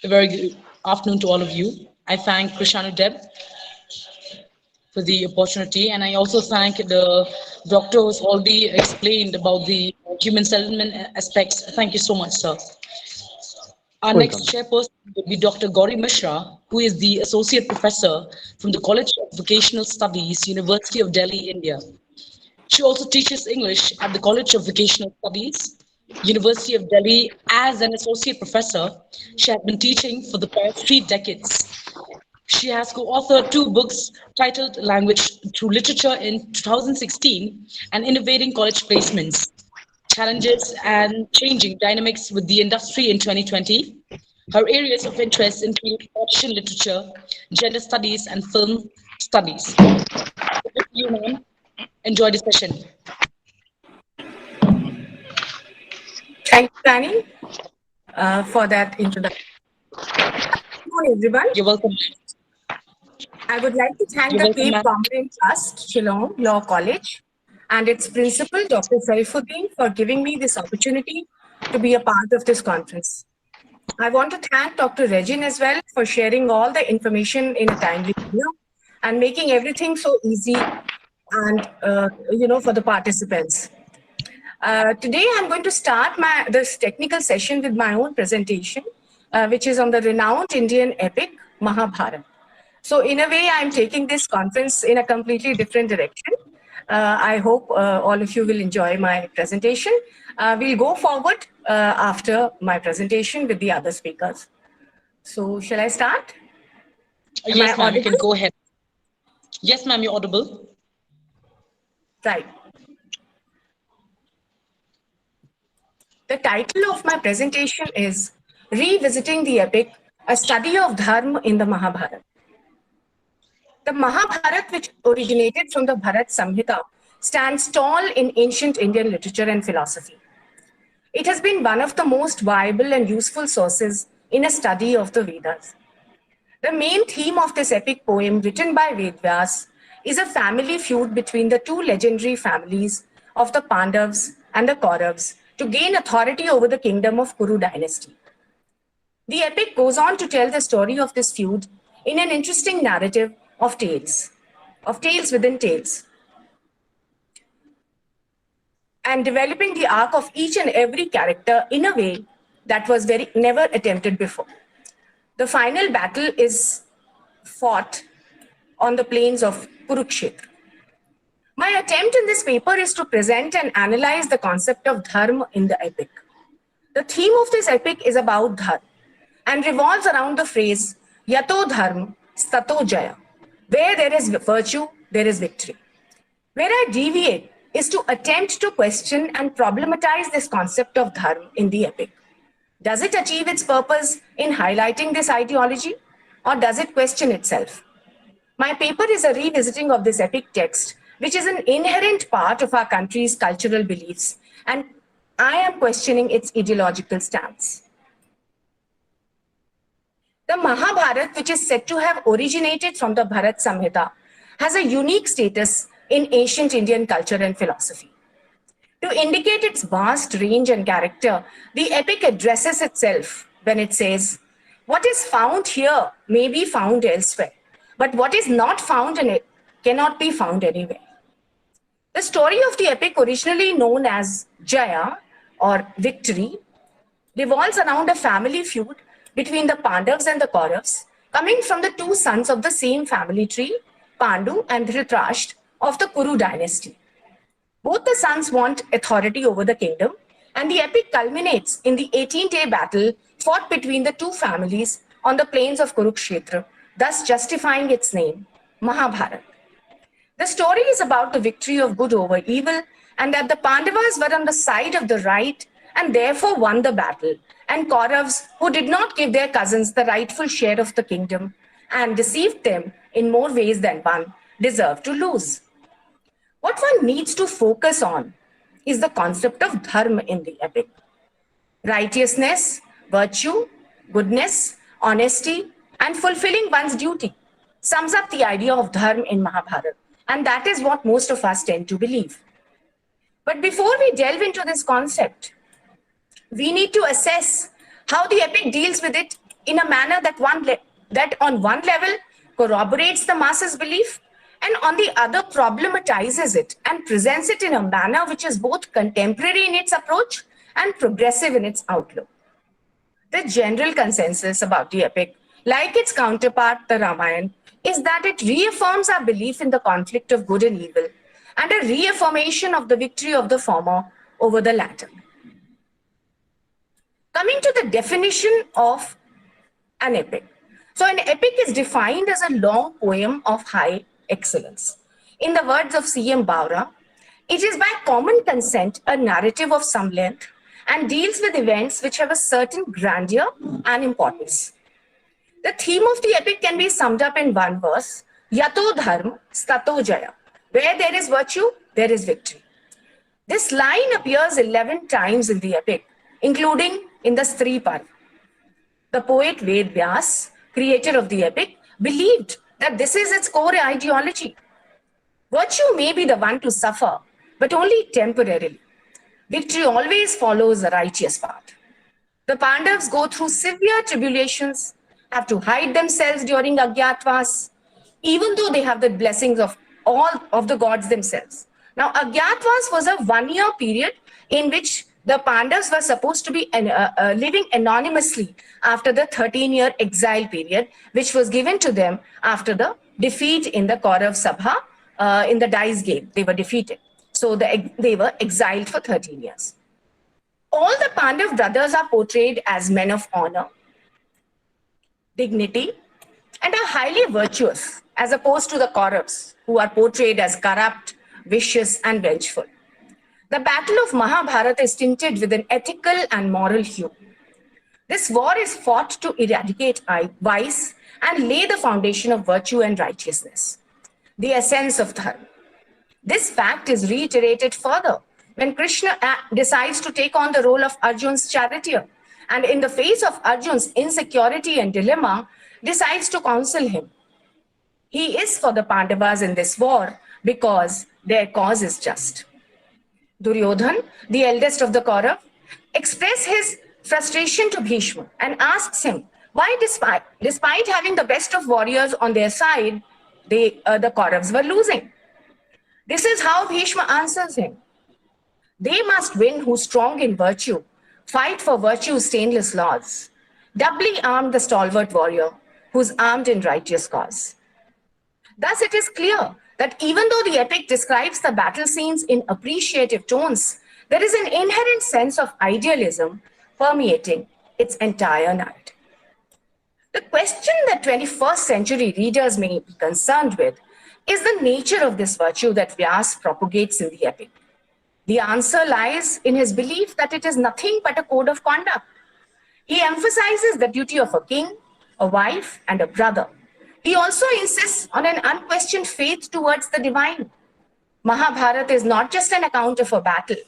A very good afternoon to all of you. I thank Krishanu Deb for the opportunity, and I also thank the doctor who's already explained about the human settlement aspects. Thank you so much, sir. Our next Welcome. chairperson will be Dr. Gauri Mishra, who is the Associate Professor from the College of Vocational Studies, University of Delhi, India. She also teaches English at the College of Vocational Studies, University of Delhi as an associate professor. She has been teaching for the past 3 decades. She has co-authored two books titled Language Through Literature in 2016 and Innovating College Placements, Challenges and Changing Dynamics with the Industry in 2020. Her areas of interest include Persian literature, gender studies, and film studies. Over to you, ma'am. Enjoy the session. Thank you, Danny, for that introduction. Good morning, everyone. You're welcome. I would like to thank You're the welcome, Cape ma'am. Comorin Trust, Shillong Law College, and its principal, Dr. Saifuddin, for giving me this opportunity to be a part of this conference. I want to thank Dr. Regin as well for sharing all the information in a timely manner and making everything so easy and for the participants. Today, I'm going to start this technical session with my own presentation, which is on the renowned Indian epic Mahabharata. So in a way, I'm taking this conference in a completely different direction. I hope all of you will enjoy my presentation. We'll go forward after my presentation with the other speakers. So shall I start? Am I Yes, ma'am, you can audible? go ahead. Yes, ma'am, you're audible. Right. The title of my presentation is Revisiting the Epic, a Study of Dharma in the Mahabharata. The Mahabharata, which originated from the Bharat Samhita, stands tall in ancient Indian literature and philosophy. It has been one of the most viable and useful sources in a study of the Vedas. The main theme of this epic poem, written by Vedvyas, is a family feud between the two legendary families of the Pandavas and the Kauravas to gain authority over the kingdom of Kuru dynasty. The epic goes on to tell the story of this feud in an interesting narrative of tales within tales, and developing the arc of each and every character in a way that was never attempted before. The final battle is fought on the plains of Kurukshetra. My attempt in this paper is to present and analyze the concept of dharma in the epic. The theme of this epic is about dharma and revolves around the phrase yato dharma stato jaya. Where there is virtue, there is victory. Where I deviate is to attempt to question and problematize this concept of dharma in the epic. Does it achieve its purpose in highlighting this ideology, or does it question itself? My paper is a revisiting of this epic text, which is an inherent part of our country's cultural beliefs, and I am questioning its ideological stance. The Mahabharata, which is said to have originated from the Bharat Samhita, has a unique status in ancient Indian culture and philosophy. To indicate its vast range and character, the epic addresses itself when it says, what is found here may be found elsewhere, but what is not found in it cannot be found anywhere. The story of the epic, originally known as Jaya or victory, revolves around a family feud between the Pandavas and the Kauravas, coming from the two sons of the same family tree, Pandu and Dhritarashtra of the Kuru dynasty. Both the sons want authority over the kingdom, and the epic culminates in the 18-day battle fought between the two families on the plains of Kurukshetra, thus justifying its name, Mahabharata. The story is about the victory of good over evil, and that the Pandavas were on the side of the right and therefore won the battle, and Kauravas, who did not give their cousins the rightful share of the kingdom and deceived them in more ways than one, deserved to lose. What one needs to focus on is the concept of dharma in the epic. Righteousness, virtue, goodness, honesty, and fulfilling one's duty sums up the idea of dharma in Mahabharata, and that is what most of us tend to believe. But before we delve into this concept, we need to assess how the epic deals with it in a manner that on one level corroborates the masses' belief, and on the other problematizes it and presents it in a manner which is both contemporary in its approach and progressive in its outlook. The general consensus about the epic, like its counterpart, the Ramayana, is that it reaffirms our belief in the conflict of good and evil and a reaffirmation of the victory of the former over the latter. Coming to the definition of an epic. So an epic is defined as a long poem of high excellence. In the words of C.M. Baura, it is by common consent a narrative of some length and deals with events which have a certain grandeur and importance. The theme of the epic can be summed up in one verse, Yato Dharma, Stato Jaya. Where there is virtue, there is victory. This line appears 11 times in the epic, including in the Stri Parv. The poet Ved Vyas, creator of the epic, believed that this is its core ideology. Virtue may be the one to suffer, but only temporarily. Victory always follows the righteous path. The Pandavas go through severe tribulations, have to hide themselves during Agyatvas, even though they have the blessings of all of the gods themselves. Now, Agyatvas was a 1-year period in which the Pandavas were supposed to be living anonymously after the 13-year exile period, which was given to them after the defeat in the Kaurav Sabha in the dice game. They were defeated. So they were exiled for 13 years. All the Pandav brothers are portrayed as men of honor, dignity, and are highly virtuous, as opposed to the Kauravas, who are portrayed as corrupt, vicious, and vengeful. The battle of Mahabharata is tinted with an ethical and moral hue. This war is fought to eradicate vice and lay the foundation of virtue and righteousness, the essence of dharma. This fact is reiterated further when Krishna decides to take on the role of Arjun's charioteer, and in the face of Arjun's insecurity and dilemma, decides to counsel him. He is for the Pandavas in this war because their cause is just. Duryodhan, the eldest of the Kaurav, expresses his frustration to Bhishma and asks him why, despite having the best of warriors on their side, the Kauravas were losing. This is how Bhishma answers him. They must win who strong in virtue, fight for virtue's stainless laws. Doubly armed the stalwart warrior, who's armed in righteous cause. Thus it is clear that even though the epic describes the battle scenes in appreciative tones, there is an inherent sense of idealism permeating its entire narrative. The question that 21st century readers may be concerned with is the nature of this virtue that Vyas propagates in the epic. The answer lies in his belief that it is nothing but a code of conduct. He emphasizes the duty of a king, a wife, and a brother. He also insists on an unquestioned faith towards the divine. Mahabharata is not just an account of a battle.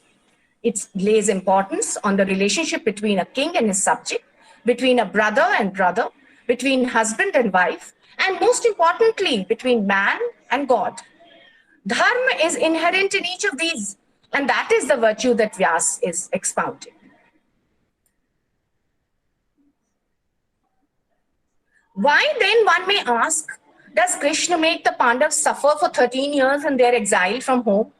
It lays importance on the relationship between a king and his subject, between a brother and brother, between husband and wife, and most importantly, between man and God. Dharma is inherent in each of these, and that is the virtue that Vyas is expounding. Why then, one may ask, does Krishna make the Pandavas suffer for 13 years in their exile from home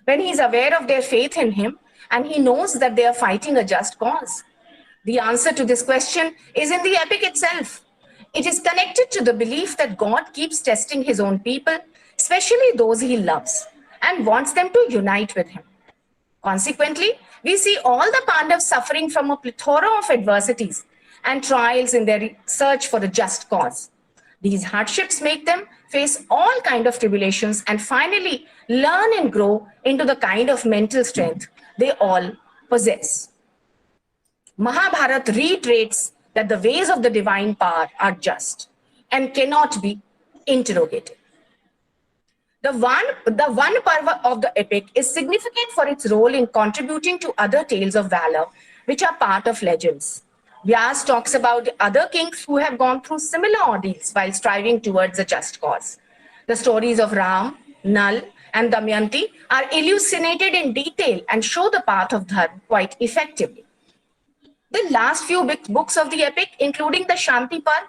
when he is aware of their faith in him and he knows that they are fighting a just cause? The answer to this question is in the epic itself. It is connected to the belief that God keeps testing his own people, especially those he loves, and wants them to unite with him. Consequently, we see all the Pandavas suffering from a plethora of adversities and trials in their search for a just cause. These hardships make them face all kinds of tribulations and finally learn and grow into the kind of mental strength they all possess. Mahabharata reiterates that the ways of the divine power are just and cannot be interrogated. The one parva of the epic is significant for its role in contributing to other tales of valor, which are part of legends. Vyas talks about other kings who have gone through similar ordeals while striving towards a just cause. The stories of Ram, Nal, and Damayanti are elucidated in detail and show the path of dharma quite effectively. The last few books of the epic, including the Shantipan,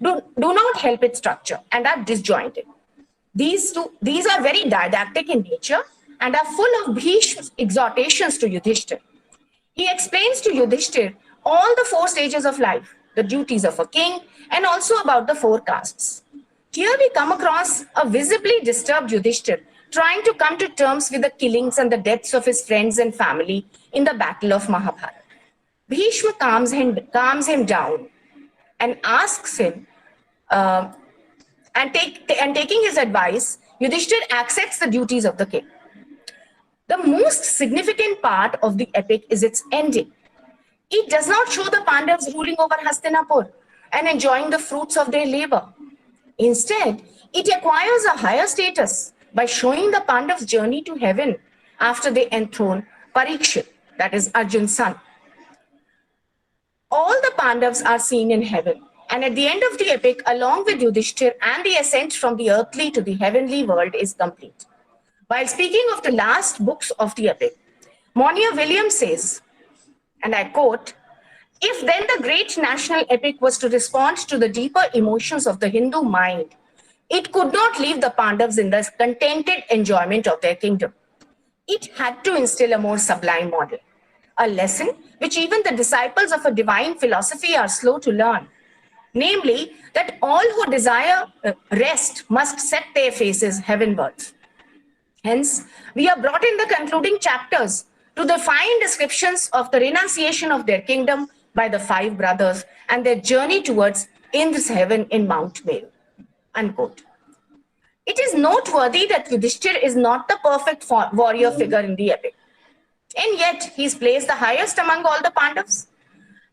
do not help its structure and are disjointed. These are very didactic in nature and are full of Bhishma's exhortations to Yudhishthir. He explains to Yudhishthir all the 4 stages of life, the duties of a king, and also about the 4 castes. Here we come across a visibly disturbed Yudhishthir trying to come to terms with the killings and the deaths of his friends and family in the battle of Mahabharata. Bhishma calms him down and asks him, and taking his advice, Yudhishthir accepts the duties of the king. The most significant part of the epic is its ending. It does not show the Pandavas ruling over Hastinapur and enjoying the fruits of their labor. Instead, it acquires a higher status by showing the Pandavas' journey to heaven after they enthrone Parikshit, that is Arjun's son. All the Pandavas are seen in heaven, and at the end of the epic, along with Yudhishthir, and the ascent from the earthly to the heavenly world is complete. While speaking of the last books of the epic, Monier Williams says, and I quote, "If then the great national epic was to respond to the deeper emotions of the Hindu mind, it could not leave the Pandavas in the contented enjoyment of their kingdom. It had to instill a more sublime model, a lesson which even the disciples of a divine philosophy are slow to learn, namely that all who desire rest must set their faces heavenwards. Hence, we are brought in the concluding chapters to the fine descriptions of the renunciation of their kingdom by the 5 brothers and their journey towards Indra's heaven in Mount Meru." Unquote. It is noteworthy that Yudhishthir is not the perfect warrior figure in the epic, and yet he is placed the highest among all the Pandavas.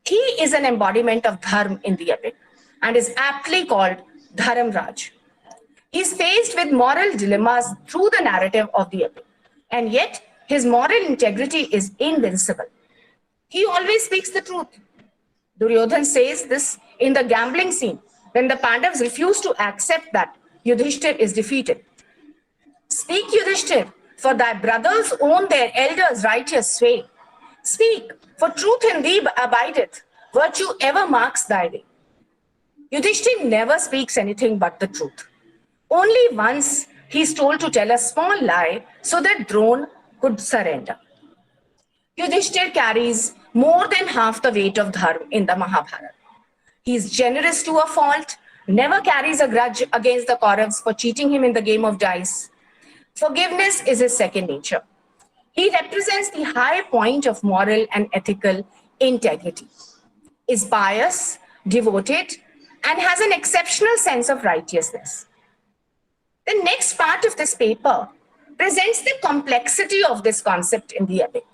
He is an embodiment of Dharma in the epic and is aptly called Dharamraj. He is faced with moral dilemmas through the narrative of the epic, and yet his moral integrity is invincible. He always speaks the truth. Duryodhan says this in the gambling scene when the Pandavas refuse to accept that Yudhishthir is defeated. "Speak, Yudhishthir, for thy brothers own their elders' righteous sway. Speak, for truth in thee abideth, virtue ever marks thy way." Yudhishthir never speaks anything but the truth. Only once he is told to tell a small lie so that Drona could surrender. Yudhishthir carries more than half the weight of Dharma in the Mahabharata. He is generous to a fault, never carries a grudge against the Kauravas for cheating him in the game of dice. Forgiveness is his second nature. He represents the high point of moral and ethical integrity, is pious, devoted, and has an exceptional sense of righteousness. The next part of this paper presents the complexity of this concept in the epic.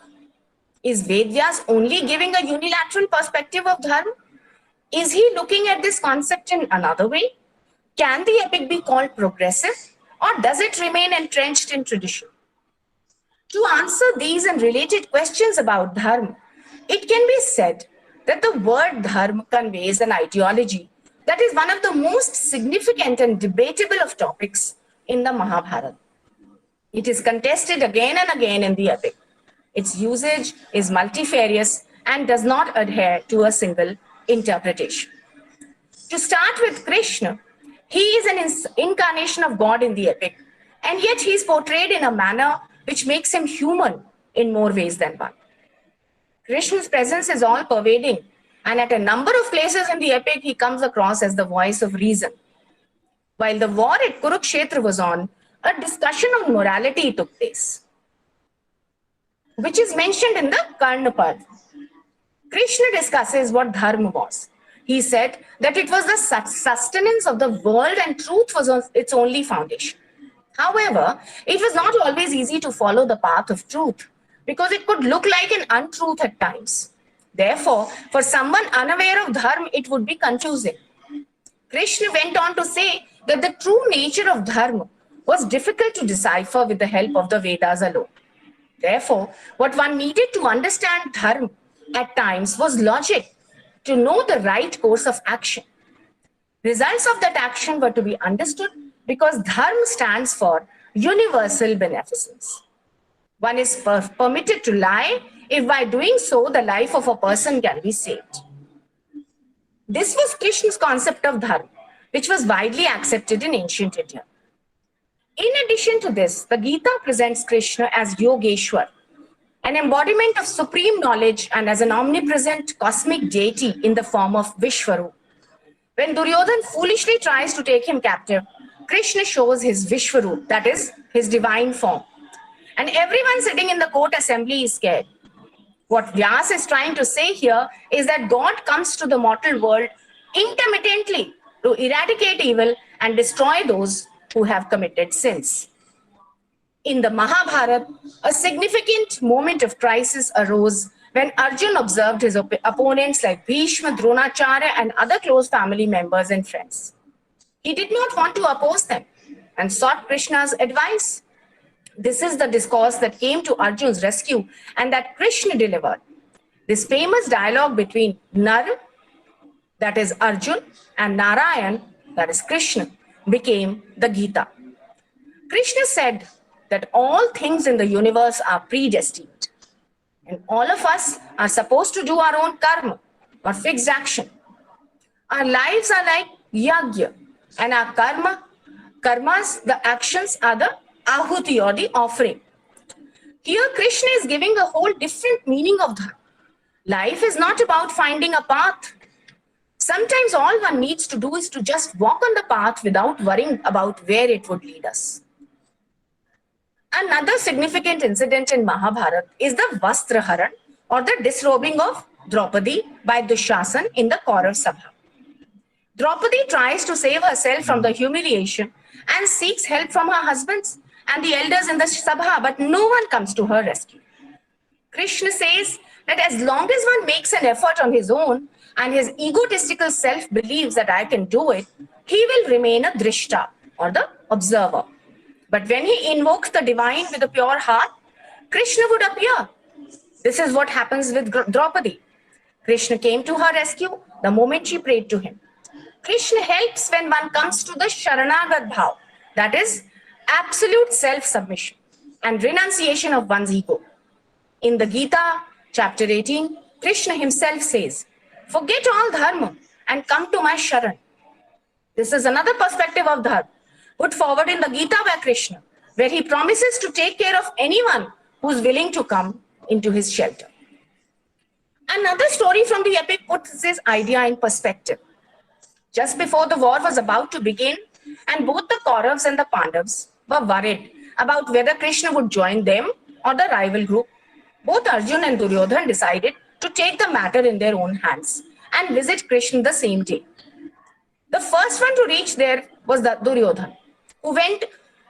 Is Vedyas only giving a unilateral perspective of Dharma? Is he looking at this concept in another way? Can the epic be called progressive, or does it remain entrenched in tradition? To answer these and related questions about Dharma, it can be said that the word Dharma conveys an ideology that is one of the most significant and debatable of topics in the Mahabharata. It is contested again and again in the epic. Its usage is multifarious and does not adhere to a single interpretation. To start with Krishna, he is an incarnation of God in the epic, and yet he is portrayed in a manner which makes him human in more ways than one. Krishna's presence is all-pervading, and at a number of places in the epic, he comes across as the voice of reason. While the war at Kurukshetra was on, a discussion on morality took place, which is mentioned in the Karna Parv. Krishna discusses what Dharma was. He said that it was the sustenance of the world and truth was its only foundation. However, it was not always easy to follow the path of truth because it could look like an untruth at times. Therefore, for someone unaware of Dharma, it would be confusing. Krishna went on to say that the true nature of Dharma was difficult to decipher with the help of the Vedas alone. Therefore, what one needed to understand Dharma at times was logic, to know the right course of action. Results of that action were to be understood because Dharma stands for universal beneficence. One is permitted to lie if by doing so, the life of a person can be saved. This was Krishna's concept of dharma, which was widely accepted in ancient India. In addition to this, the Gita presents Krishna as Yogeshwar, an embodiment of supreme knowledge, and as an omnipresent cosmic deity in the form of Vishwarup. When Duryodhan foolishly tries to take him captive, Krishna shows his Vishwarup, that is, his divine form. And everyone sitting in the court assembly is scared. What Vyas is trying to say here is that God comes to the mortal world intermittently to eradicate evil and destroy those who have committed sins. In the Mahabharata, a significant moment of crisis arose when Arjun observed his opponents like Bhishma, Dronacharya, and other close family members and friends. He did not want to oppose them and sought Krishna's advice. This is the discourse that came to Arjun's rescue and that Krishna delivered. This famous dialogue between Nar, that is Arjun, and Narayan, that is Krishna, became the Gita. Krishna said that all things in the universe are predestined, and all of us are supposed to do our own karma or fixed action. Our lives are like yagya, and our karmas, the actions, are the ahuti or the offering. Here, Krishna is giving a whole different meaning of dharma. Life is not about finding a path. Sometimes all one needs to do is to just walk on the path without worrying about where it would lead us. Another significant incident in Mahabharata is the Vastraharan, or the disrobing of Draupadi by Dushasan in the Kaurav Sabha. Draupadi tries to save herself from the humiliation and seeks help from her husbands and the elders in the Sabha, but no one comes to her rescue. Krishna says that as long as one makes an effort on his own and his egotistical self believes that I can do it, he will remain a drishta, or the observer. But when he invokes the divine with a pure heart, Krishna would appear. This is what happens with Draupadi. Krishna came to her rescue the moment she prayed to him. Krishna helps when one comes to the Sharanagat Bhav, that is, absolute self-submission and renunciation of one's ego. In the Gita, chapter 18, Krishna himself says, "Forget all dharma and come to my Sharan." This is another perspective of dharma, put forward in the Gita by Krishna, where he promises to take care of anyone who's willing to come into his shelter. Another story from the epic puts this idea in perspective. Just before the war was about to begin, and both the Kauravas and the Pandavas were worried about whether Krishna would join them or the rival group, both Arjun and Duryodhan decided to take the matter in their own hands and visit Krishna the same day. The first one to reach there was the Duryodhan, who went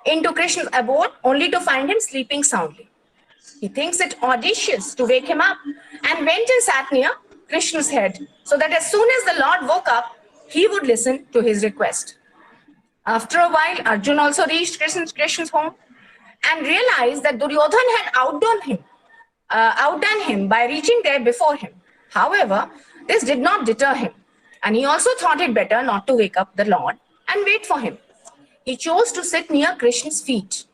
into Krishna's abode only to find him sleeping soundly. He thinks it audacious to wake him up and went and sat near Krishna's head so that as soon as the Lord woke up, he would listen to his request. After a while, Arjun also reached Krishna's home and realized that Duryodhan had outdone him by reaching there before him. However, this did not deter him, and he also thought it better not to wake up the Lord and wait for him. He chose to sit near Krishna's feet.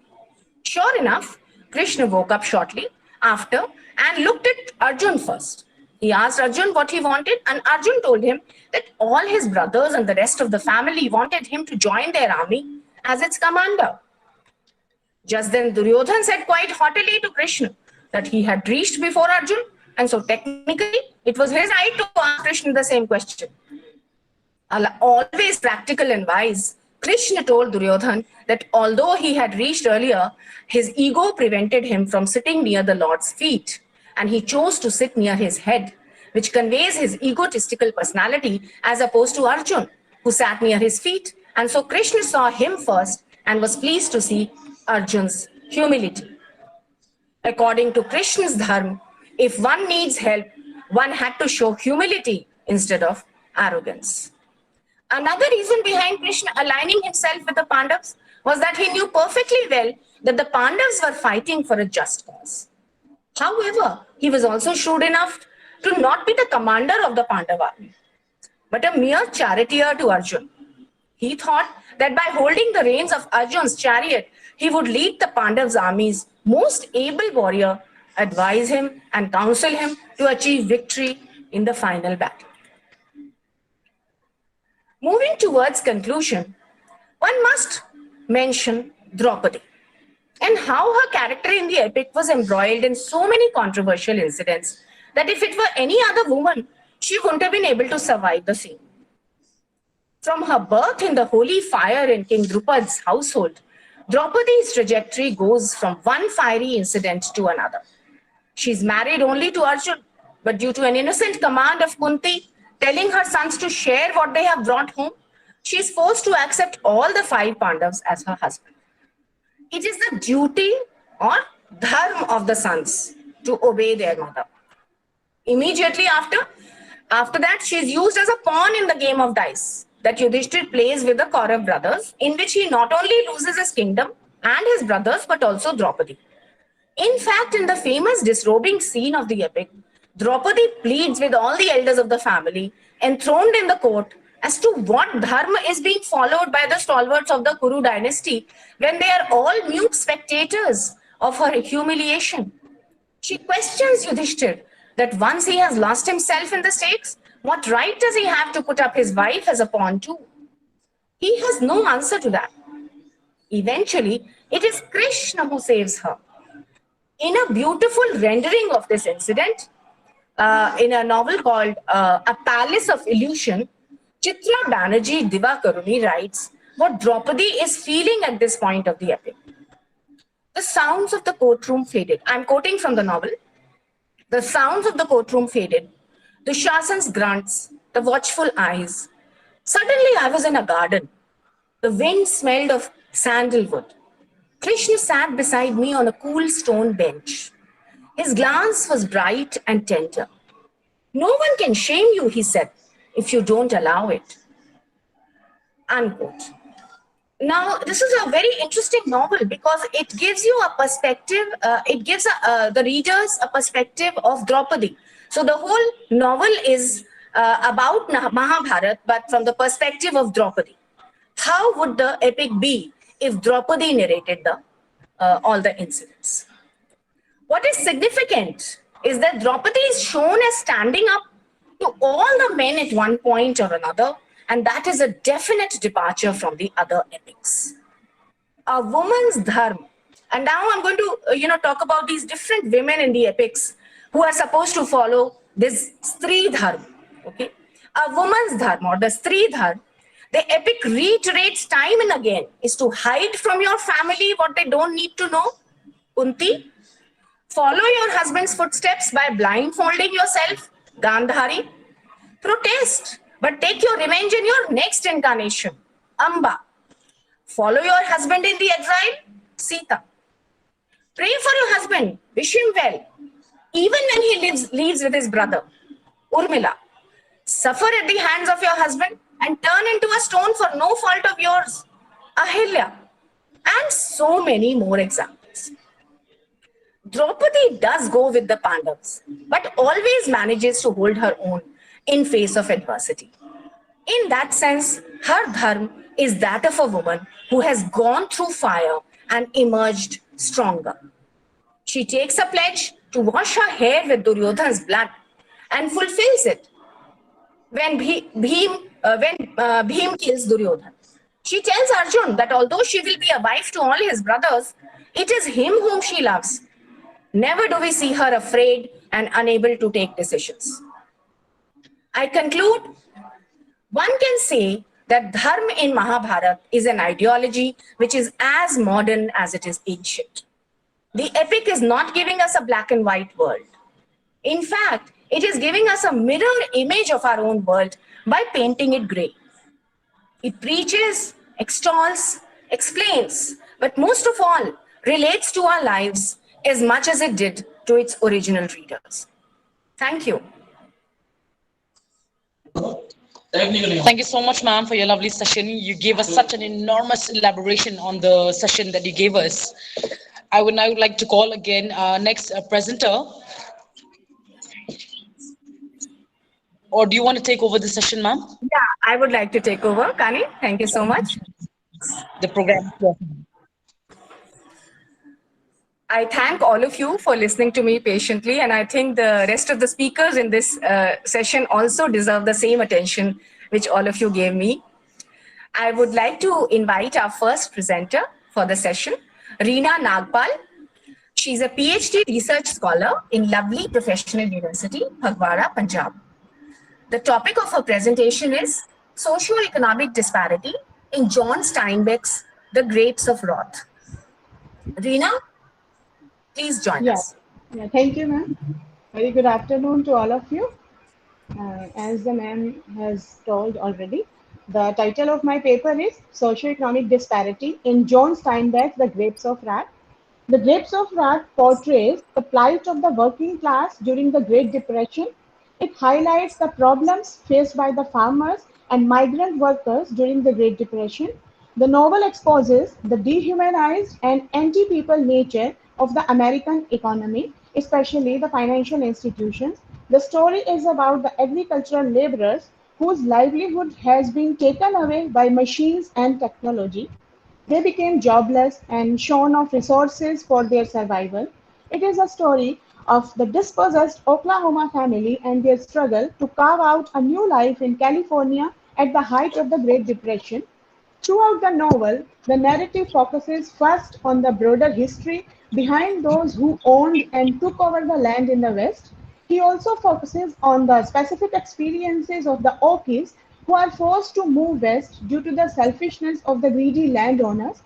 Sure enough, Krishna woke up shortly after and looked at Arjun first. He asked Arjun what he wanted, and Arjun told him that all his brothers and the rest of the family wanted him to join their army as its commander. Just then, Duryodhan said quite haughtily to Krishna that he had reached before Arjun, and so technically it was his right to ask Krishna the same question. Always practical and wise, Krishna told Duryodhan that although he had reached earlier, his ego prevented him from sitting near the Lord's feet, and he chose to sit near his head, which conveys his egotistical personality, as opposed to Arjun, who sat near his feet. And so Krishna saw him first and was pleased to see Arjun's humility. According to Krishna's dharma, if one needs help, one had to show humility instead of arrogance. Another reason behind Krishna aligning himself with the Pandavas was that he knew perfectly well that the Pandavas were fighting for a just cause. However, he was also shrewd enough to not be the commander of the Pandava army, but a mere charioteer to Arjun. He thought that by holding the reins of Arjun's chariot, he would lead the Pandavas' army's most able warrior advise him, and counsel him to achieve victory in the final battle. Moving towards conclusion, one must mention Draupadi and how her character in the epic was embroiled in so many controversial incidents that if it were any other woman, she wouldn't have been able to survive the scene. From her birth in the holy fire in King Drupad's household, Draupadi's trajectory goes from one fiery incident to another. She's married only to Arjun, but due to an innocent command of Kunti telling her sons to share what they have brought home, she is forced to accept all the 5 Pandavas as her husband. It is the duty or dharma of the sons to obey their mother. Immediately after that, she is used as a pawn in the game of dice that Yudhishthir plays with the Kaurav brothers, in which he not only loses his kingdom and his brothers, but also Draupadi. In fact, in the famous disrobing scene of the epic, Draupadi pleads with all the elders of the family enthroned in the court as to what dharma is being followed by the stalwarts of the Kuru dynasty when they are all mute spectators of her humiliation. She questions Yudhishthir that once he has lost himself in the stakes, what right does he have to put up his wife as a pawn too? He has no answer to that. Eventually, it is Krishna who saves her. In a beautiful rendering of this incident, in a novel called A Palace of Illusion, Chitra Banerjee Divakaruni writes what Draupadi is feeling at this point of the epic. The sounds of the courtroom faded. I'm quoting from the novel. The sounds of the courtroom faded. The Shasan's grunts, the watchful eyes. Suddenly I was in a garden. The wind smelled of sandalwood. Krishna sat beside me on a cool stone bench. His glance was bright and tender. No one can shame you, he said, if you don't allow it. Unquote. Now, this is a very interesting novel because it gives you a perspective, it gives the readers a perspective of Draupadi. So the whole novel is about Mahabharata, but from the perspective of Draupadi. How would the epic be if Draupadi narrated all the incidents? What is significant is that Draupadi is shown as standing up to all the men at one point or another, and that is a definite departure from the other epics. A woman's dharma, and now I'm going to talk about these different women in the epics who are supposed to follow this Stri dharma. Okay, a woman's dharma or the Stri dharma, the epic reiterates time and again is to hide from your family what they don't need to know. Kunti, follow your husband's footsteps by blindfolding yourself. Gandhari, protest, but take your revenge in your next incarnation. Amba, follow your husband in the exile. Sita, pray for your husband, wish him well, even when he leaves with his brother. Urmila, suffer at the hands of your husband and turn into a stone for no fault of yours. Ahilya, and so many more examples. Draupadi does go with the Pandavas, but always manages to hold her own in face of adversity. In that sense, her dharma is that of a woman who has gone through fire and emerged stronger. She takes a pledge to wash her hair with Duryodhana's blood and fulfills it when Bhim kills Duryodhana. She tells Arjun that although she will be a wife to all his brothers, it is him whom she loves. Never do we see her afraid and unable to take decisions. I conclude, one can say that dharma in Mahabharata is an ideology which is as modern as it is ancient. The epic is not giving us a black and white world. In fact, it is giving us a mirror image of our own world by painting it grey. It preaches, extols, explains, but most of all, relates to our lives as much as it did to its original readers. Thank you. Thank you so much, ma'am, for your lovely session. You gave us such an enormous elaboration on the session that you gave us. I would now like to call again our next presenter. Or do you want to take over the session, ma'am? Yeah, I would like to take over. Kani, thank you so much. The program. I thank all of you for listening to me patiently, and I think the rest of the speakers in this session also deserve the same attention which all of you gave me. I would like to invite our first presenter for the session, Reena Nagpal. She's a PhD research scholar in lovely Professional University, Phagwara, Punjab. The topic of her presentation is Socio-Economic Disparity in John Steinbeck's The Grapes of Wrath. Reena, please join Yeah, us. yeah, thank you, ma'am. Very good afternoon to all of you. As the ma'am has told already, the title of my paper is Socioeconomic Disparity in John Steinbeck's The Grapes of Wrath. The Grapes of Wrath portrays the plight of the working class during the Great Depression. It highlights the problems faced by the farmers and migrant workers during the Great Depression. The novel exposes the dehumanized and anti-people nature of the American economy, especially the financial institutions. The story is about the agricultural laborers whose livelihood has been taken away by machines and technology. They became jobless and shorn of resources for their survival. It is a story of the dispossessed Oklahoma family and their struggle to carve out a new life in California at the height of the Great Depression. Throughout the novel, the narrative focuses first on the broader history behind those who owned and took over the land in the West. He also focuses on the specific experiences of the Okies who are forced to move west due to the selfishness of the greedy landowners.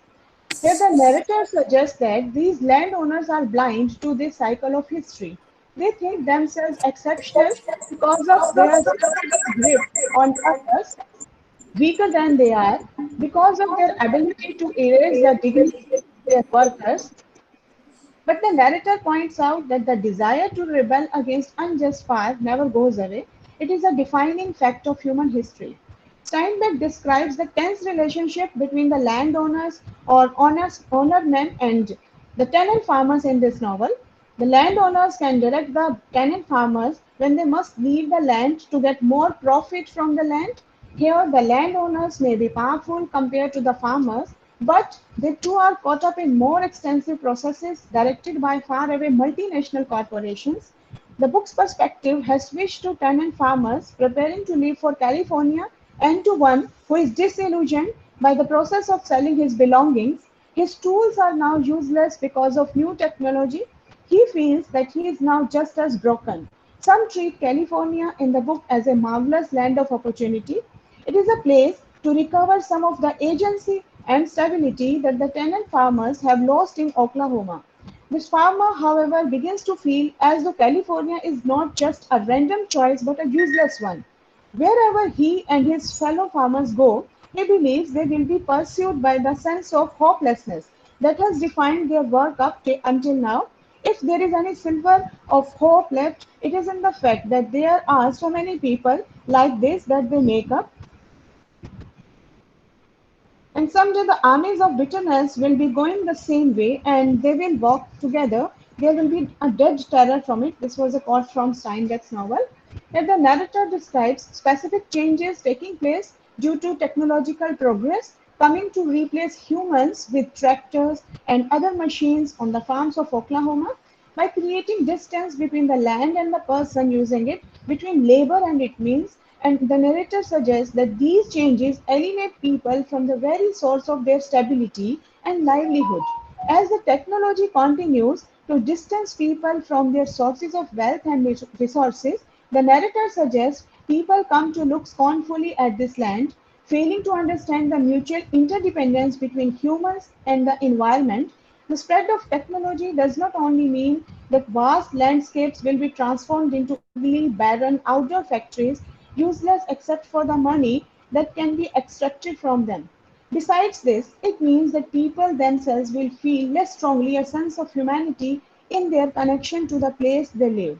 Here, the narrator suggests that these landowners are blind to this cycle of history. They think themselves exceptional because of their specific grip on others weaker than they are because of their ability to erase the dignity of their workers. But the narrator points out that the desire to rebel against unjust power never goes away. It is a defining fact of human history. Steinbeck describes the tense relationship between the landowners or ownermen and the tenant farmers in this novel. The landowners can direct the tenant farmers when they must leave the land to get more profit from the land. Here, the landowners may be powerful compared to the farmers, but they too are caught up in more extensive processes directed by faraway multinational corporations. The book's perspective has switched to tenant farmers preparing to leave for California and to one who is disillusioned by the process of selling his belongings. His tools are now useless because of new technology. He feels that he is now just as broken. Some treat California in the book as a marvelous land of opportunity. It is a place to recover some of the agency and stability that the tenant farmers have lost in Oklahoma. This farmer, however, begins to feel as though California is not just a random choice but a useless one. Wherever he and his fellow farmers go, he believes they will be pursued by the sense of hopelessness that has defined their work up to until now. If there is any silver of hope left, it is in the fact that there are so many people like this that they make up. And someday the armies of bitterness will be going the same way and they will walk together. There will be a dead terror from it. This was a quote from Steinbeck's novel. Yet the narrator describes specific changes taking place due to technological progress coming to replace humans with tractors and other machines on the farms of Oklahoma by creating distance between the land and the person using it, between labor and it means, and the narrator suggests that these changes alienate people from the very source of their stability and livelihood. As the technology continues to distance people from their sources of wealth and resources, the narrator suggests people come to look scornfully at this land, failing to understand the mutual interdependence between humans and the environment. The spread of technology does not only mean that vast landscapes will be transformed into ugly, barren outdoor factories, useless except for the money that can be extracted from them. Besides this, it means that people themselves will feel less strongly a sense of humanity in their connection to the place they live.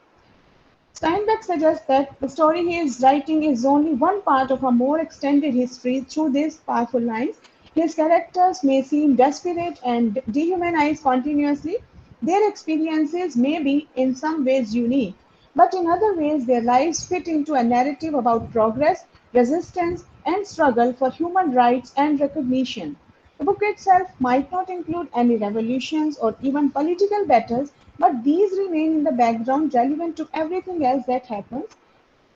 Steinbeck suggests that the story he is writing is only one part of a more extended history through these powerful lines. His characters may seem desperate and dehumanized continuously. Their experiences may be in some ways unique, but in other ways their lives fit into a narrative about progress, resistance, and struggle for human rights and recognition. The book itself might not include any revolutions or even political battles, but these remain in the background relevant to everything else that happens.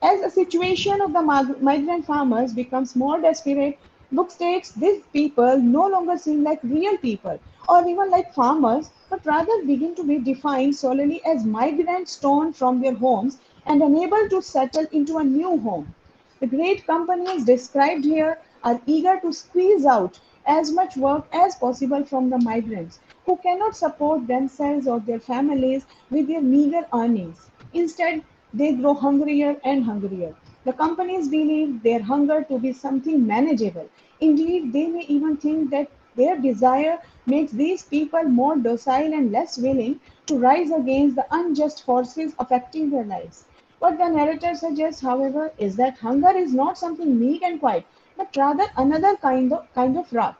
As the situation of the migrant farmers becomes more desperate, book states these people no longer seem like real people or even like farmers, but rather begin to be defined solely as migrants torn from their homes and unable to settle into a new home. The great companies described here are eager to squeeze out as much work as possible from the migrants who cannot support themselves or their families with their meager earnings. Instead, they grow hungrier and hungrier. The companies believe their hunger to be something manageable. Indeed, they may even think that their desire makes these people more docile and less willing to rise against the unjust forces affecting their lives. What the narrator suggests, however, is that hunger is not something meek and quiet, but rather another kind of wrath.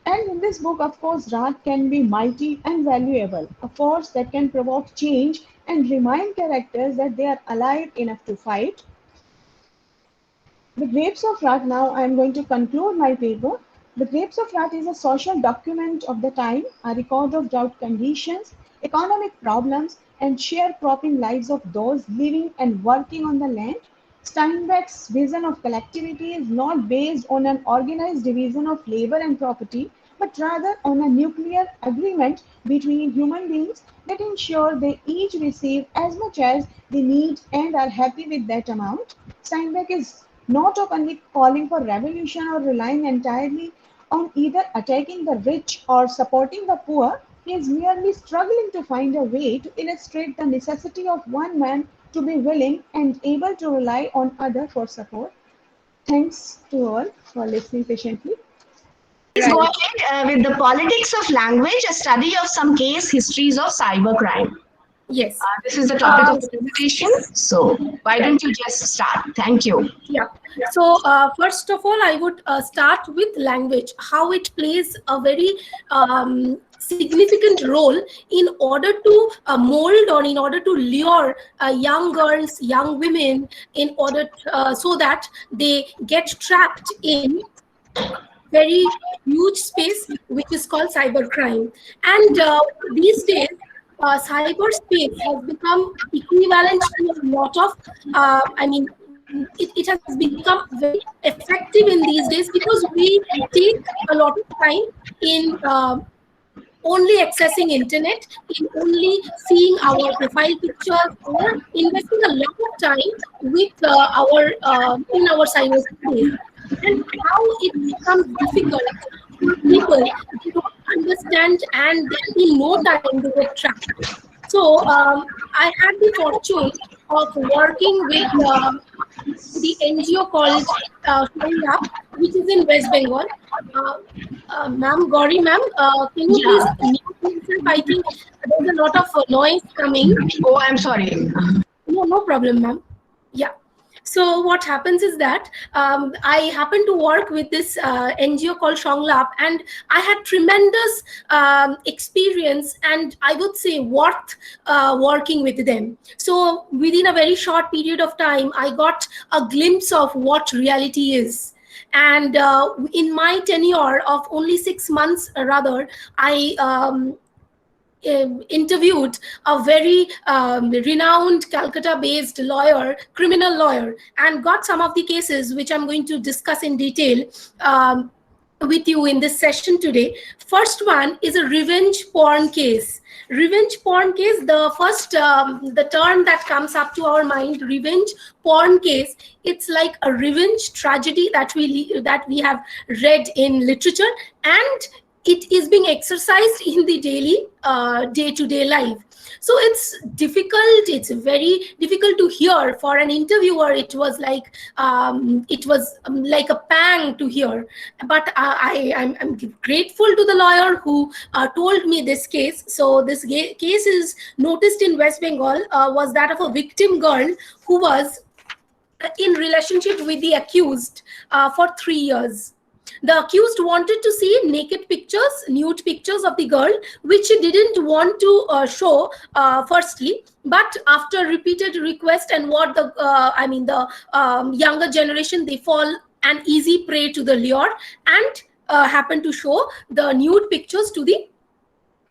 And in this book, of course, wrath can be mighty and valuable, a force that can provoke change and remind characters that they are alive enough to fight. The Grapes of Wrath, now I am going to conclude my paper. The Grapes of Wrath is a social document of the time, a record of drought conditions, economic problems, and sharecropping lives of those living and working on the land. Steinbeck's vision of collectivity is not based on an organized division of labor and property, but rather on a nuclear agreement between human beings that ensure they each receive as much as they need and are happy with that amount. Steinbeck is not openly calling for revolution or relying entirely on either attacking the rich or supporting the poor. He is merely struggling to find a way to illustrate the necessity of one man to be willing and able to rely on other for support. Thanks to all for listening patiently. Let's go ahead with the politics of language, a study of some case histories of cybercrime. Yes. This is the topic of the presentation. So why don't you just start? Thank you. Yeah. So first of all, I would start with language, how it plays a very significant role in order to mold or in order to lure young girls, young women, in order so that they get trapped in very huge space, which is called cybercrime. And these days, cyberspace has become equivalent to a lot of, it has become very effective in these days because we take a lot of time in only accessing internet, in only seeing our profile pictures, or investing a lot of time with in our cyberspace. And how it becomes difficult for people who don't understand and in no time they get trapped. So I had the fortune of working with the NGO called Shangla, which is in West Bengal. Ma'am, Gauri ma'am, can you please mute yourself? I think there's a lot of noise coming. Oh, I'm sorry. No problem, ma'am. Yeah. So what happens is that I happened to work with this NGO called Songlap, and I had tremendous experience and I would say worth working with them. So within a very short period of time, I got a glimpse of what reality is. And in my tenure of only 6 months, rather, I interviewed a very renowned Calcutta-based lawyer, criminal lawyer, and got some of the cases which I'm going to discuss in detail with you in this session today. First one is a revenge porn case. Revenge porn case, the first, the term that comes up to our mind, revenge porn case, it's like a revenge tragedy that we have read in literature, and it is being exercised in the daily day-to-day life. So it's difficult. It's very difficult to hear for an interviewer. It was like a pang to hear. But I'm grateful to the lawyer who told me this case. So this case is noticed in West Bengal, was that of a victim girl who was in relationship with the accused for 3 years. The accused wanted to see naked pictures, nude pictures of the girl, which she didn't want to show firstly, but after repeated request and what the younger generation, they fall an easy prey to the lure, and happened to show the nude pictures to the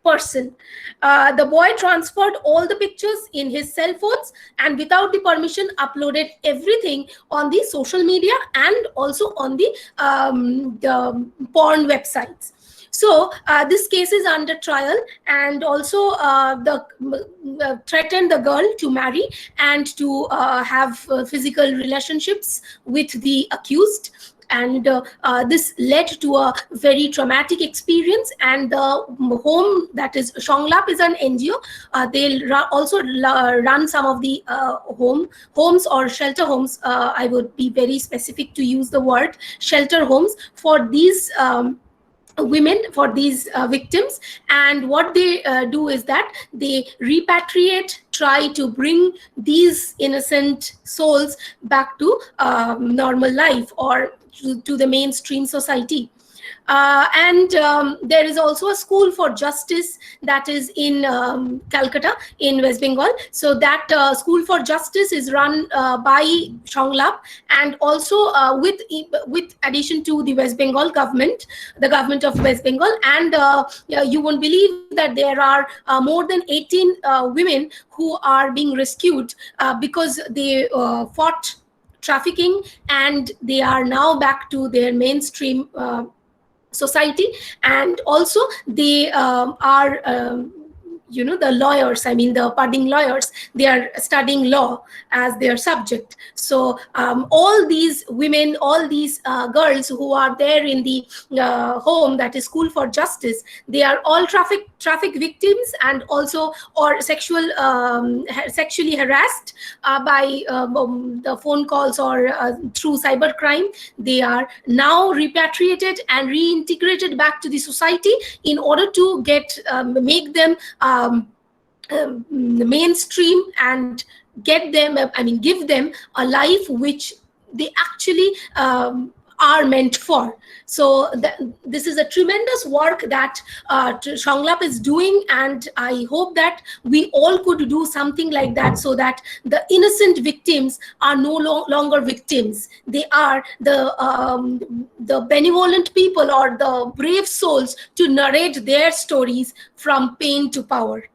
person. The boy transferred all the pictures in his cell phones and without the permission uploaded everything on the social media and also on the porn websites. So this case is under trial, and also threatened the girl to marry and to have physical relationships with the accused. And this led to a very traumatic experience. And the home, that is Songlap, is an NGO. They'll also run some of the homes or shelter homes. I would be very specific to use the word shelter homes for these women, for these victims. And what they do is that they repatriate, try to bring these innocent souls back to normal life or to the mainstream society. And there is also a school for justice that is in Calcutta in West Bengal. So that school for justice is run by Songlap, and also with addition to the West Bengal government, the government of West Bengal. And you won't believe that there are more than 18 women who are being rescued because they fought trafficking, and they are now back to their mainstream society. And also they are the lawyers, I mean the budding lawyers, they are studying law as their subject. So all these women, all these girls who are there in the home, that is School for Justice, they are all traffic victims, and also or sexually harassed by the phone calls or through cybercrime. They are now repatriated and reintegrated back to the society in order to get make them mainstream and get them, give them a life which they actually are meant for. So this is a tremendous work that Songlap is doing, and I hope that we all could do something like that, so that the innocent victims are no longer victims. They are the benevolent people or the brave souls to narrate their stories from pain to power.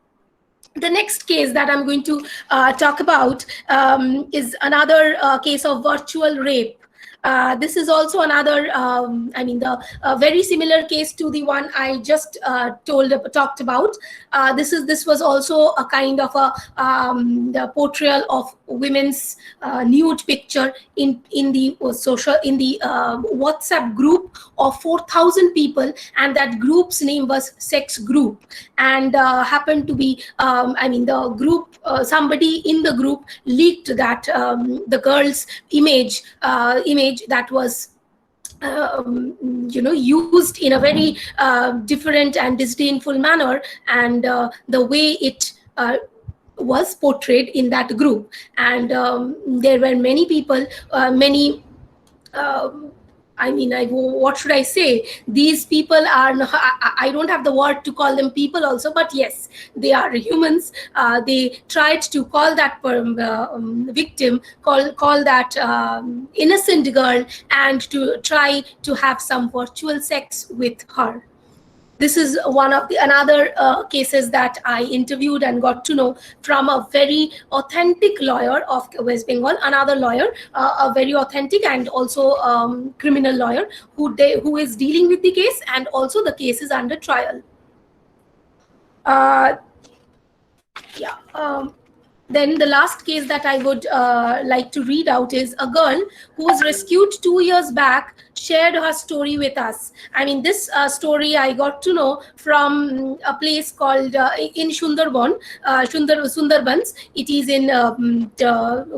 The next case that I'm going to talk about is another case of virtual rape. This is also another, very similar case to the one I just talked about. This was also a kind of the portrayal of women's nude picture in the WhatsApp group of 4,000 people, and that group's name was Sex Group, and happened to be the group, somebody in the group leaked that the girl's image that was used in a very different and disdainful manner, and the way it was portrayed in that group. And there were many people, what should I say? These people are, I don't have the word to call them people also, but yes, they are humans. They tried to call that victim, call that innocent girl, and to try to have some virtual sex with her. This is one of another cases that I interviewed and got to know from a very authentic lawyer of West Bengal, another lawyer, a very authentic and also criminal lawyer who is dealing with the case, and also the case is under trial. Then the last case that I would like to read out is a girl who was rescued 2 years back, shared her story with us. This story I got to know from a place called in Sundarbans. It is in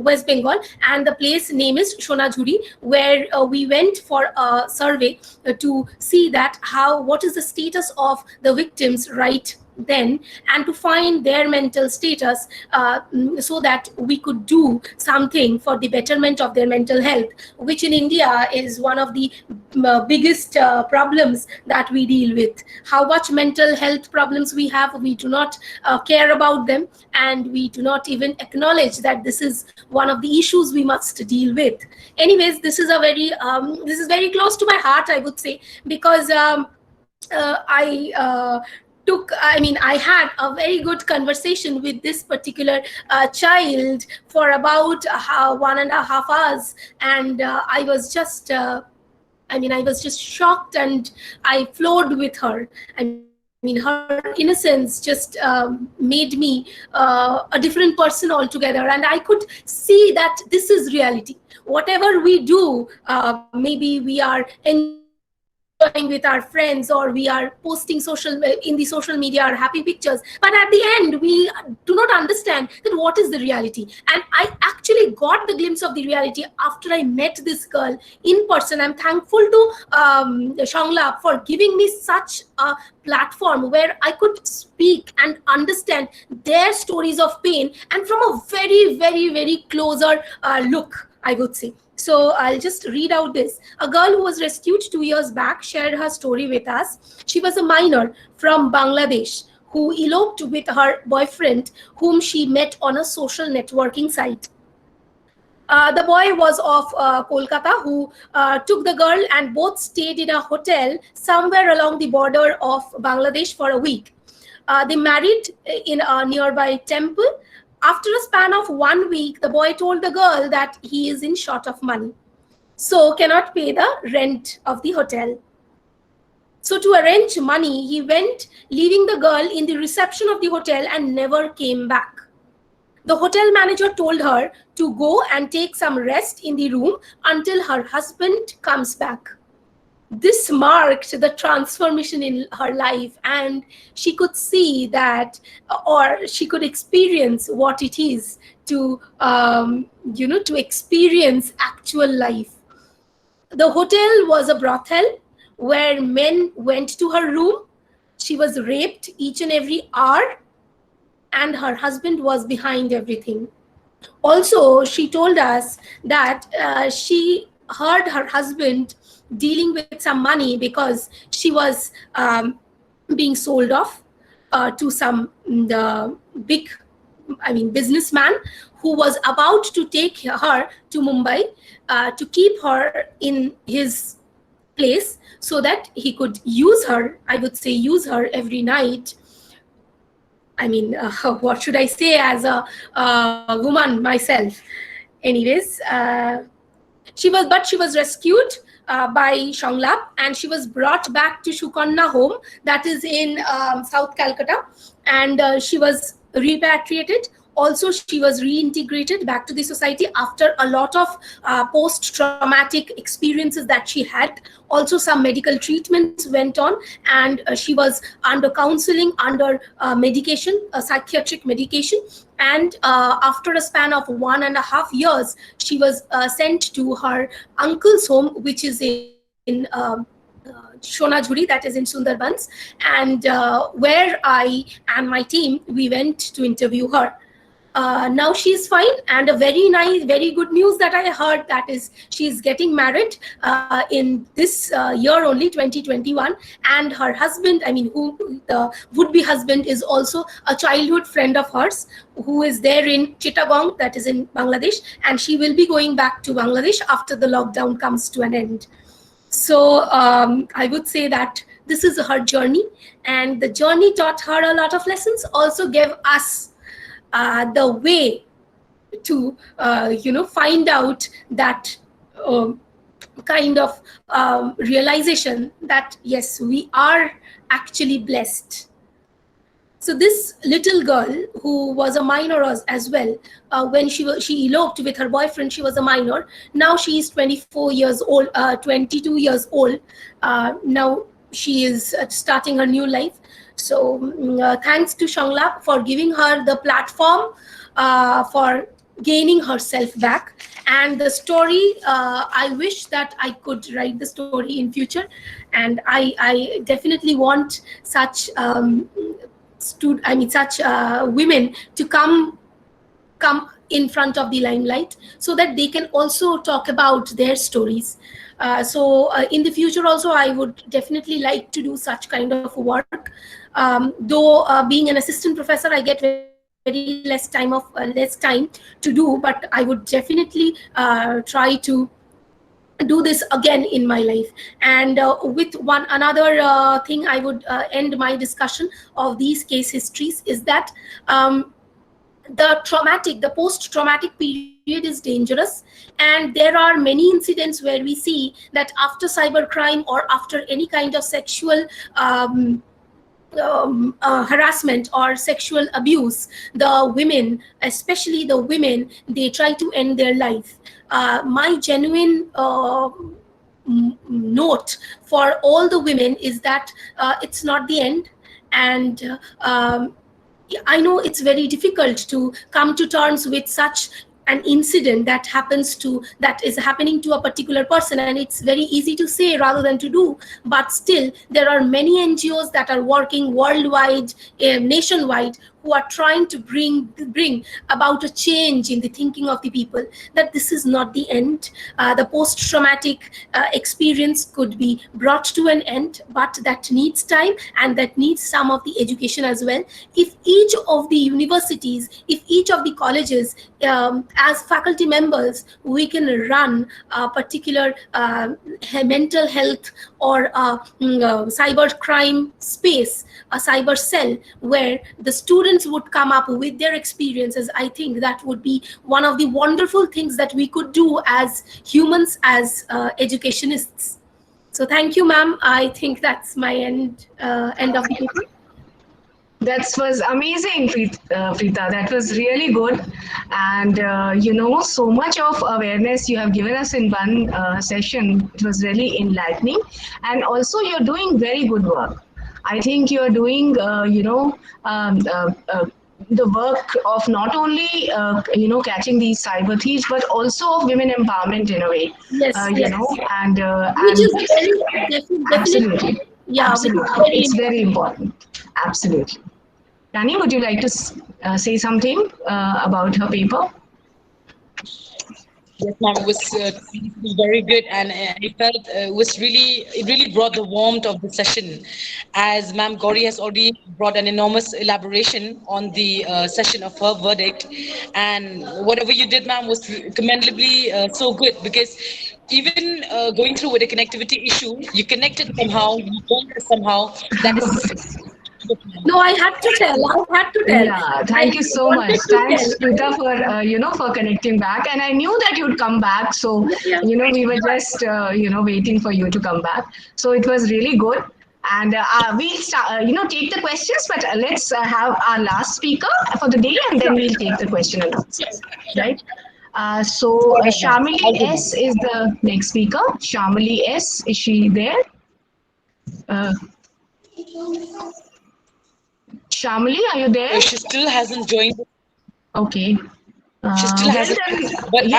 West Bengal, and the place name is Sonajhuri, where we went for a survey to see that what is the status of the victims right then and to find their mental status so that we could do something for the betterment of their mental health, which in India is one of the biggest problems that we deal with. How much mental health problems we have, we do not care about them, and we do not even acknowledge that this is one of the issues we must deal with. Anyways, this is a very this is very close to my heart, I would say, because I had a very good conversation with this particular child for about 1.5 hours, and I was just shocked, and I floored with her. Her innocence just made me a different person altogether, and I could see that this is reality. Whatever we do, maybe we are enjoying with our friends, or we are posting in the social media our happy pictures, but at the end we do not understand that what is the reality. And I actually got the glimpse of the reality after I met this girl in person. I'm thankful to Songlap for giving me such a platform where I could speak and understand their stories of pain, and from a very, very, very closer look, I would say. So I'll just read out this. A girl who was rescued 2 years back shared her story with us. She was a minor from Bangladesh who eloped with her boyfriend, whom she met on a social networking site. The boy was of Kolkata, who took the girl, and both stayed in a hotel somewhere along the border of Bangladesh for a week. They married in a nearby temple. After a span of 1 week, the boy told the girl that he is in short of money, so cannot pay the rent of the hotel. So to arrange money, he went, leaving the girl in the reception of the hotel, and never came back. The hotel manager told her to go and take some rest in the room until her husband comes back. This marked the transformation in her life, and she could see that, or she could experience what it is to, to experience actual life. The hotel was a brothel where men went to her room. She was raped each and every hour, and her husband was behind everything. Also, she told us that she heard her husband dealing with some money because she was being sold off to some big businessman who was about to take her to Mumbai to keep her in his place so that he could use her, I would say use her every night. What should I say as a woman myself? Anyways, she was rescued by Songlap, and she was brought back to Sukanya home, that is in South Calcutta, and she was repatriated. Also, she was reintegrated back to the society after a lot of post-traumatic experiences that she had. Also, some medical treatments went on, and she was under counseling, under medication, psychiatric medication. And after a span of 1.5 years, she was sent to her uncle's home, which is in Shonajhuri, that is in Sundarbans, and where I and my team, we went to interview her. Now she's fine, and a very good news that I heard, that is she's getting married in this year only, 2021, and her husband, who the would-be husband, is also a childhood friend of hers who is there in Chittagong, that is in Bangladesh, and she will be going back to Bangladesh after the lockdown comes to an end. So I would say that this is her journey, and the journey taught her a lot of lessons, also gave us the way to find out that kind of realization that yes, we are actually blessed. So this little girl, who was a minor as well, when she eloped with her boyfriend, she was a minor. Now she is 22 years old. Now she is starting her new life. So thanks to Songlap for giving her the platform for gaining herself back. And the story, I wish that I could write the story in future, and I definitely want such such women to come in front of the limelight, so that they can also talk about their stories. So in the future also, I would definitely like to do such kind of work. Though being an assistant professor, I get very less time to do, but I would definitely try to do this again in my life. And with one another thing, I would end my discussion of these case histories is that the post-traumatic period is dangerous, and there are many incidents where we see that after cybercrime or after any kind of sexual harassment or sexual abuse, the women, especially the women, they try to end their life. My genuine note for all the women is that it's not the end. And I know it's very difficult to come to terms with such an incident that is happening to a particular person, and it's very easy to say rather than to do. But still, there are many NGOs that are working worldwide, nationwide, who are trying to bring about a change in the thinking of the people, that this is not the end. The post-traumatic experience could be brought to an end, but that needs time, and that needs some of the education as well. If each of the universities, if each of the colleges, as faculty members, we can run a particular mental health or cyber crime space, a cyber cell, where the students would come up with their experiences, I think that would be one of the wonderful things that we could do as humans, as educationists. So thank you, ma'am. I think that's my end of the paper. That was amazing, Preeta. That was really good. And, so much of awareness you have given us in one session. It was really enlightening. And also, you're doing very good work. I think you're doing, the work of not only, catching these cyber thieves, but also of women empowerment in a way. Yes, yes. Which is very, absolutely. Yeah, absolutely. It's very important. Absolutely. Rani, would you like to say something about her paper? Yes, ma'am, it was very good, and I felt it really brought the warmth of the session, as ma'am Gauri has already brought an enormous elaboration on the session of her verdict, and whatever you did, ma'am, was commendably so good, because even going through with a connectivity issue, you connected somehow, you learned somehow. That is. No, I had to tell. Yeah, thank you so much. Thanks, Preeta, for for connecting back. And I knew that you'd come back, so we were just waiting for you to come back. So it was really good. And we'll start, take the questions. But let's have our last speaker for the day, and then we'll take the question and answers. Right. So Shamali S is the next speaker. Shamali S, is she there? Shamali, are you there? She still hasn't joined. Okay. She still hasn't. But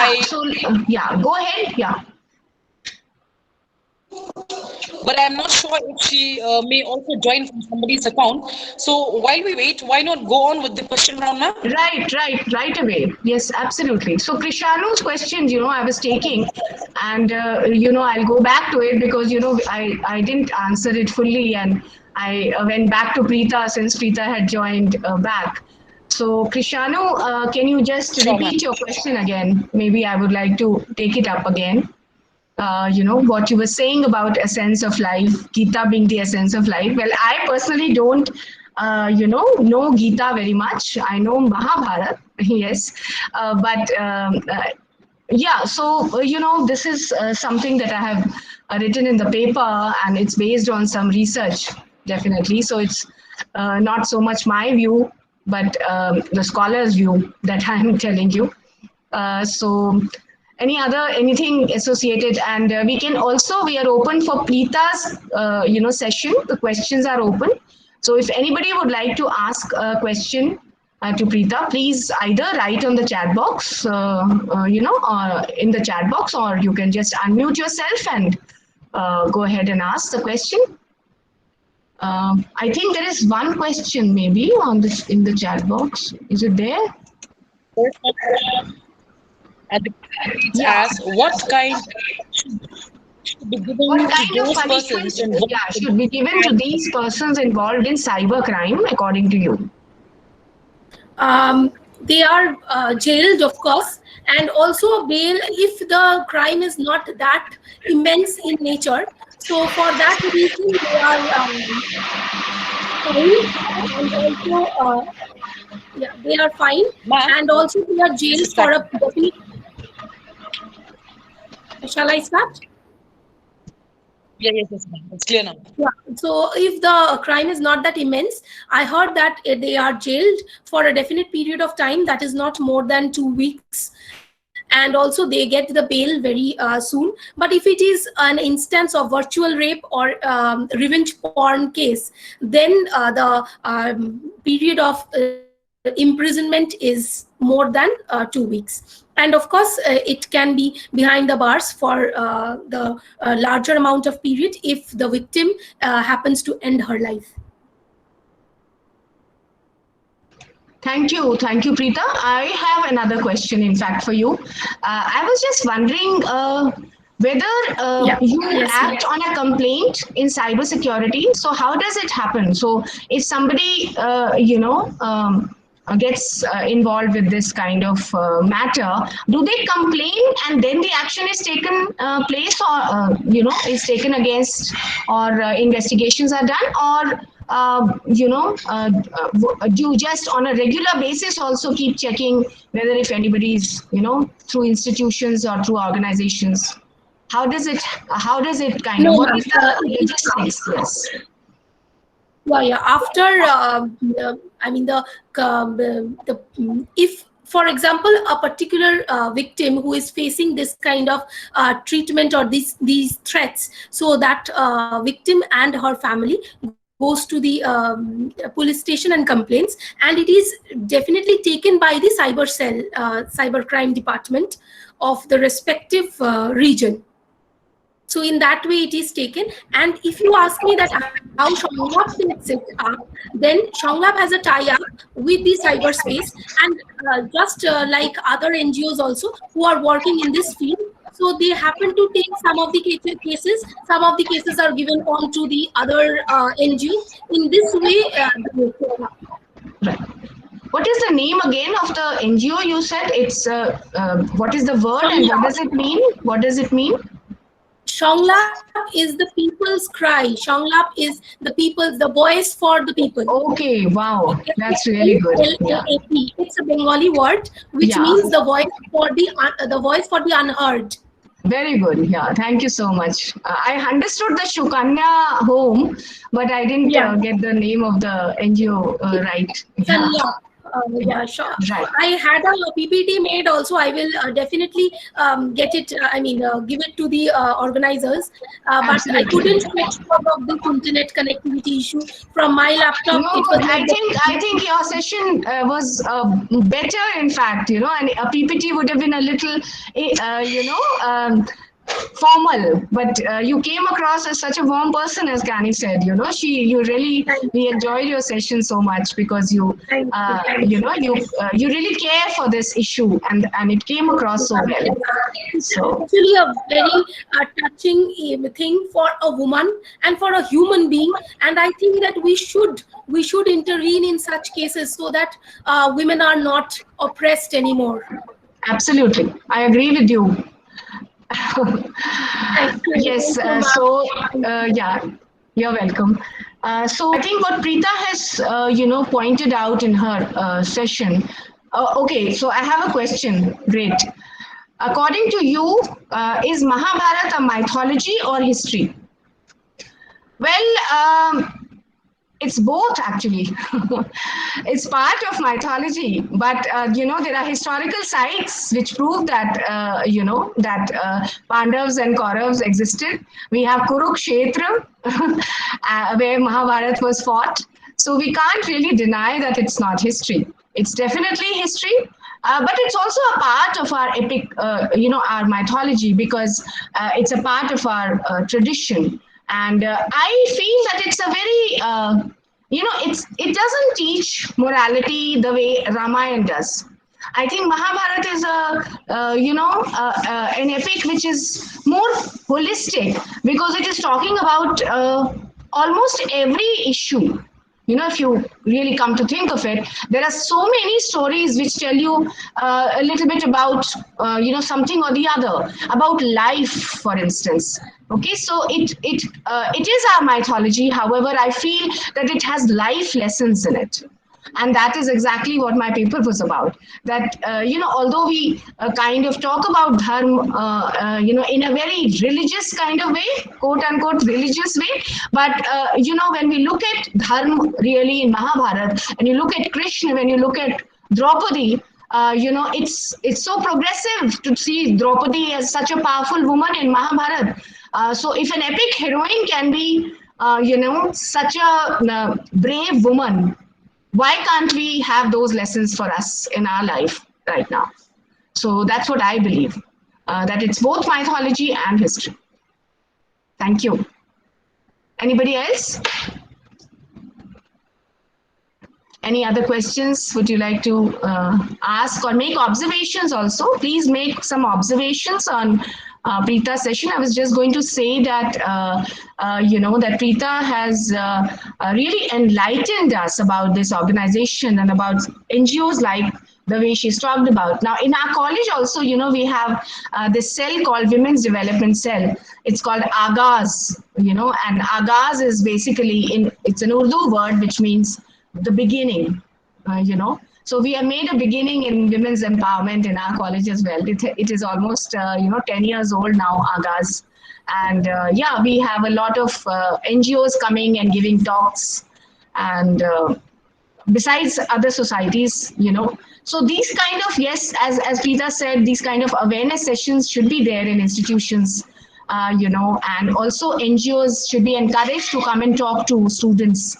go ahead. Yeah. But I'm not sure if she may also join from somebody's account. So while we wait, why not go on with the question round, ma'am? Right away. Yes, absolutely. So Krishanu's questions, I was taking, and I'll go back to it because I didn't answer it fully, and I went back to Preeta since Preeta had joined back. So Krishanu, can you just repeat your question again? Maybe I would like to take it up again. What you were saying about essence of life, Gita being the essence of life. Well, I personally don't, know Gita very much. I know Mahabharata, yes. So, this is something that I have written in the paper, and it's based on some research, definitely. So it's not so much my view, but the scholar's view that I'm telling you. Anything associated, and we are open for Preeta's, session. The questions are open. So if anybody would like to ask a question to Preeta, please either write on the chat box, or in the chat box, or you can just unmute yourself and go ahead and ask the question. I think there is one question maybe on this in the chat box. Is it there? And it's asked, what kind should be given What to kind of those punishment persons involved should be given to these persons involved in cybercrime, according to you? They are jailed, of course, and also bail if the crime is not that immense in nature. So for that reason, they are fined, and also they are fined, and also they are jailed for a definite. Shall I start? Yes, ma'am. It's clear now. Yeah. So if the crime is not that immense, I heard that they are jailed for a definite period of time that is not more than 2 weeks. And also they get the bail very soon. But if it is an instance of virtual rape or revenge porn case, then the period of imprisonment is more than 2 weeks. And of course, it can be behind the bars for the larger amount of period if the victim happens to end her life. Thank you, Preeta. I have another question, in fact, for you. I was just wondering whether you act on a complaint in cybersecurity. So how does it happen? So if somebody, gets involved with this kind of matter, do they complain and then the action is taken place, or is taken against, or investigations are done, or do you just on a regular basis also keep checking whether if anybody is through institutions or through organizations? How does it kind of, what is the logistics? Yes. After if, for example, a particular victim who is facing this kind of treatment or these threats, so that victim and her family goes to the police station and complains, and it is definitely taken by the cyber cell, cybercrime department of the respective region. So in that way it is taken. And if you ask me that how Shonglap takes it up, then Shonglap has a tie-up with the cyberspace, and just like other NGOs also who are working in this field, so they happen to take some of the cases. Some of the cases are given on to the other NGOs. In this way, right. What is the name again of the NGO you said? It's what is the word and what does it mean? What does it mean? Shonglap is the people's cry. Shonglap is the people's, the voice for the people. Okay, wow, that's really good. Yeah. It's a Bengali word which means the voice for the unheard. Very good. Yeah, thank you so much. I understood the Shukanya home, but I didn't get the name of the NGO right. Sure. Right. I had a PPT made also. I will definitely get it. Give it to the organizers. But I couldn't switch because of this internet connectivity issue from my laptop. No, I think your session was better. In fact, and a PPT would have been a little, formal, but you came across as such a warm person, as Kani said. We enjoyed your session so much because you really care for this issue, and it came across so well. So actually a very touching thing for a woman and for a human being, and I think that we should intervene in such cases so that women are not oppressed anymore. Absolutely, I agree with you. Yes, you're welcome. So I think what Preeta has, pointed out in her session. Okay, so I have a question. Great. According to you, is Mahabharata a mythology or history? Well, it's both actually. It's part of mythology, but there are historical sites which prove that Pandavas and Kauravas existed. We have Kurukshetra, where Mahabharata was fought. So we can't really deny that it's not history. It's definitely history. But it's also a part of our epic, our mythology, because it's a part of our tradition. And I feel that it's a very, it doesn't teach morality the way Ramayana does. I think Mahabharata is an epic which is more holistic because it is talking about almost every issue. If you really come to think of it, there are so many stories which tell you a little bit about, something or the other, about life, for instance. Okay, so it is our mythology. However, I feel that it has life lessons in it. And that is exactly what my paper was about. That, although we kind of talk about dharma, in a very religious kind of way, quote unquote religious way, but, when we look at dharma really in Mahabharata, and you look at Krishna, when you look at Draupadi, it's so progressive to see Draupadi as such a powerful woman in Mahabharata. So if an epic heroine can be, such a brave woman, why can't we have those lessons for us in our life right now? So that's what I believe, that it's both mythology and history. Thank you. Anybody else? Any other questions would you like to ask or make observations also? Please make some observations on Preeta's session. I was just going to say that, that Preeta has really enlightened us about this organization and about NGOs like the way she's talked about. Now, in our college also, we have this cell called Women's Development Cell. It's called Agaz, and Agaz is basically, it's an Urdu word which means the beginning, So we have made a beginning in women's empowerment in our college as well. It is almost, 10 years old now, Agaz. And we have a lot of NGOs coming and giving talks. And besides other societies, So these kind of, yes, as Preeta said, these kind of awareness sessions should be there in institutions, and also NGOs should be encouraged to come and talk to students.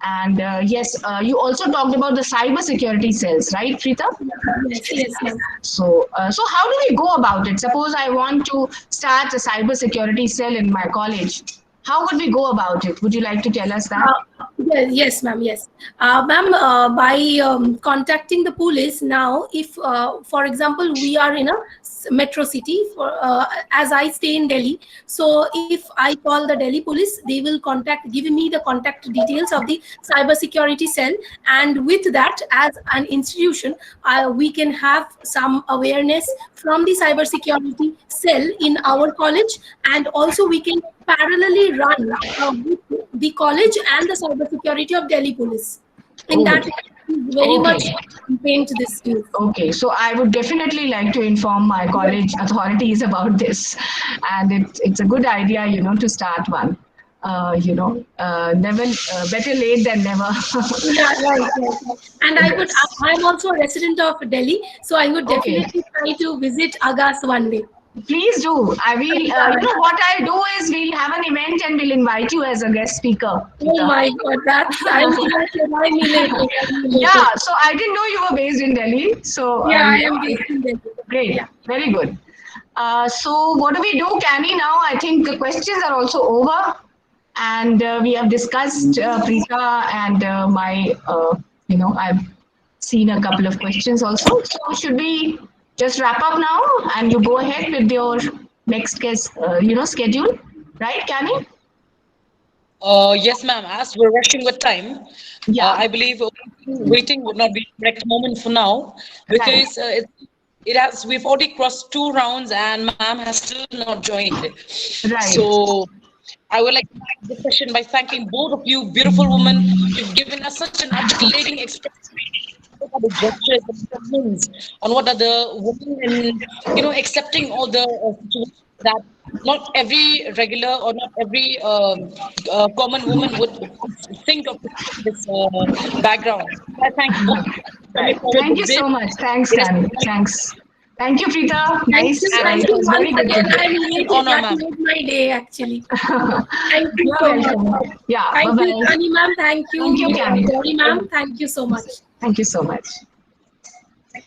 And yes, you also talked about the cyber security cells, right, Preeta? Yes. So how do we go about it? Suppose I want to start a cyber security cell in my college. How would we go about it? Would you like to tell us that? Yes, ma'am. Yes, ma'am. By contacting the police now, if, for example, we are in a metro city, as I stay in Delhi, so if I call the Delhi police, they will give me the contact details of the cybersecurity cell, and with that, as an institution, we can have some awareness from the cybersecurity cell in our college, and also we can parallelly run the college and the cybersecurity of Delhi police. In that, very much campaign to this field. Okay, so I would definitely like to inform my college authorities about this, and it's a good idea, to start one. Never better late than never. Right. And I'm also a resident of Delhi, so I would definitely try to visit Agaz one day. Please do. I will, what I'll do is we'll have an event and we'll invite you as a guest speaker. Oh my God, I'm Yeah, so I didn't know you were based in Delhi. So yeah, I am based in Delhi. Great, yeah. Very good. So what do we do, Cami, now? I think the questions are also over. And we have discussed Preeta and I've seen a couple of questions also. So should we just wrap up now and you go ahead with your next guest, schedule, right, Cami? Yes, ma'am. As we're rushing with time, I believe waiting would not be the correct moment for now, because we've already crossed 2 rounds and ma'am has still not joined. Right. So I would like to end this session by thanking both of you, beautiful women. You've given us such an articulating expression of the gestures and the means on what are the women, and accepting all the situations that not every regular or not every common woman would think of this background. I thank you. Thank you so much. Thanks, Cami. Thanks. Thank you, Preeta. Nice. Thank you. Very good. That made my day, actually. Thank you so much. Yeah. Thank you, Ani ma'am. Thank you. Thank you, Cami. Gauri ma'am. Thank you so much. Thank you so much.